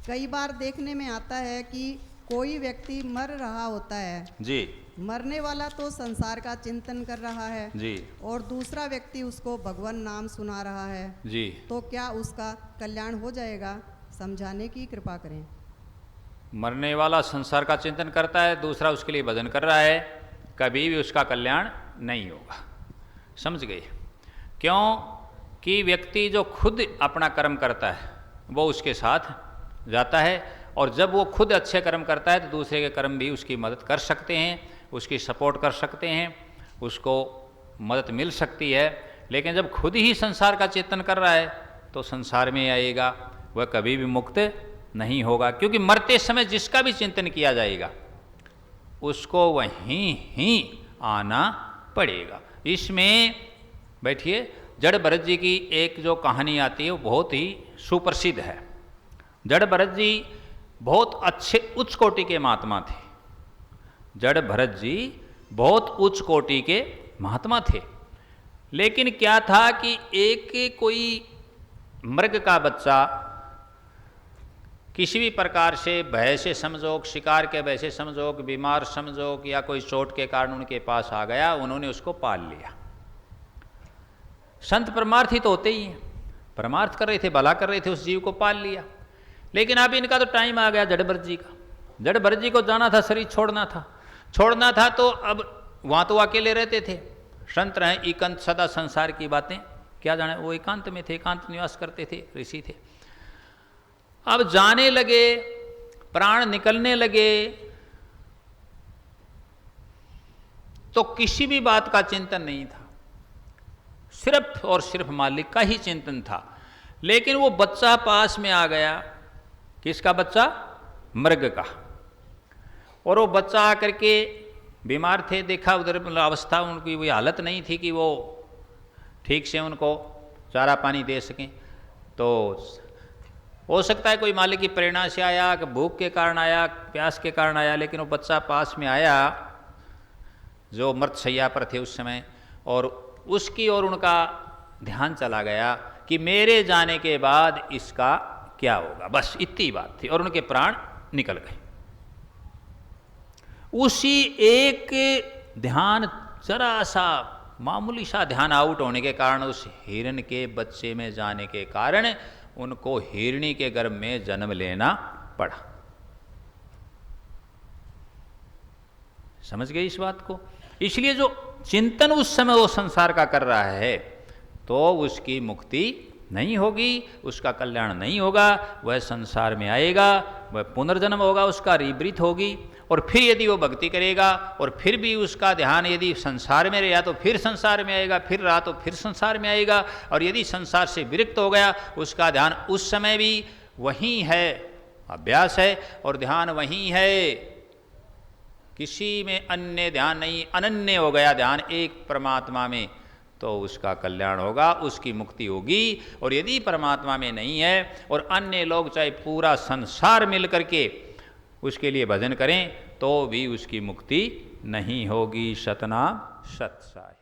कई बार देखने में आता है कि कोई व्यक्ति मर रहा होता है जी मरने वाला तो संसार का चिंतन कर रहा है जी और दूसरा व्यक्ति उसको भगवान नाम सुना रहा है, जी। तो क्या उसका कल्याण हो जाएगा? समझाने की कृपा करें। मरने वाला संसार का चिंतन करता है, दूसरा उसके लिए भजन कर रहा है, कभी भी उसका कल्याण नहीं होगा। समझ गए? क्यों कि व्यक्ति जो खुद अपना कर्म करता है वो उसके साथ जाता है, और जब वो खुद अच्छे कर्म करता है तो दूसरे के कर्म भी उसकी मदद कर सकते हैं, उसकी सपोर्ट कर सकते हैं, उसको मदद मिल सकती है। लेकिन जब खुद ही संसार का चिंतन कर रहा है तो संसार में आएगा, वह कभी भी मुक्त नहीं होगा। क्योंकि मरते समय जिसका भी चिंतन किया जाएगा उसको वहीं ही आना पड़ेगा। इसमें बैठिए, जड़ भरत जी की एक जो कहानी आती है वो बहुत ही सुप्रसिद्ध है। जड़ भरत जी बहुत अच्छे उच्च कोटि के महात्मा थे। जड़ भरत जी बहुत उच्च कोटि के महात्मा थे, लेकिन क्या था कि एक कोई मृग का बच्चा किसी भी प्रकार से भय से समझो, शिकार के भय से समझो, बीमार समझो, या कोई चोट के कारण उनके पास आ गया, उन्होंने उसको पाल लिया। संत परमार्थी तो होते ही हैं, परमार्थ कर रहे थे, भला कर रहे थे, उस जीव को पाल लिया। लेकिन अब इनका तो टाइम आ गया जड़ भरत जी का। जड़ भरत जी को जाना था, शरीर छोड़ना था, तो अब वहाँ तो अकेले रहते थे। संत रहे एकांत, सदा संसार की बातें क्या जाने, वो एकांत में थे, एकांत निवास करते थे, ऋषि थे। अब जाने लगे, प्राण निकलने लगे, तो किसी भी बात का चिंतन नहीं था, सिर्फ और सिर्फ मालिक का ही चिंतन था। लेकिन वो बच्चा पास में आ गया, किसका बच्चा? मृग का। और वो बच्चा आकर के बीमार थे, देखा उधर अवस्था उनकी वही हालत नहीं थी कि वो ठीक से उनको चारा पानी दे सकें। तो हो सकता है कोई मालिक की प्रेरणा से आया, कि भूख के कारण आया, प्यास के कारण आया, लेकिन वो बच्चा पास में आया जो मृतशैया पर थे उस समय, और उसकी ओर उनका ध्यान चला गया कि मेरे जाने के बाद इसका क्या होगा, बस इतनी बात थी, और उनके प्राण निकल गए। उसी एक ध्यान, जरा सा मामूली सा ध्यान आउट होने के कारण, उस हिरण के बच्चे में जाने के कारण उनको हिरणी के गर्भ में जन्म लेना पड़ा। समझ गए इस बात को? इसलिए जो चिंतन उस समय वो संसार का कर रहा है तो उसकी मुक्ति नहीं होगी, उसका कल्याण नहीं होगा, वह संसार में आएगा, वह पुनर्जन्म होगा, उसका रिवृत्ति होगी। और फिर यदि वो भक्ति करेगा और फिर भी उसका ध्यान यदि संसार में रहा तो फिर संसार में आएगा, फिर रहा तो फिर संसार में आएगा। और यदि संसार से विरक्त हो गया, उसका ध्यान उस समय भी वहीं है, अभ्यास है और ध्यान वहीं है, किसी में अन्य ध्यान नहीं, अनन्य हो गया ध्यान एक परमात्मा में, तो उसका कल्याण होगा, उसकी मुक्ति होगी। और यदि परमात्मा में नहीं है और अन्य लोग चाहे पूरा संसार मिल करके उसके लिए भजन करें तो भी उसकी मुक्ति नहीं होगी। सतनाम सत साई।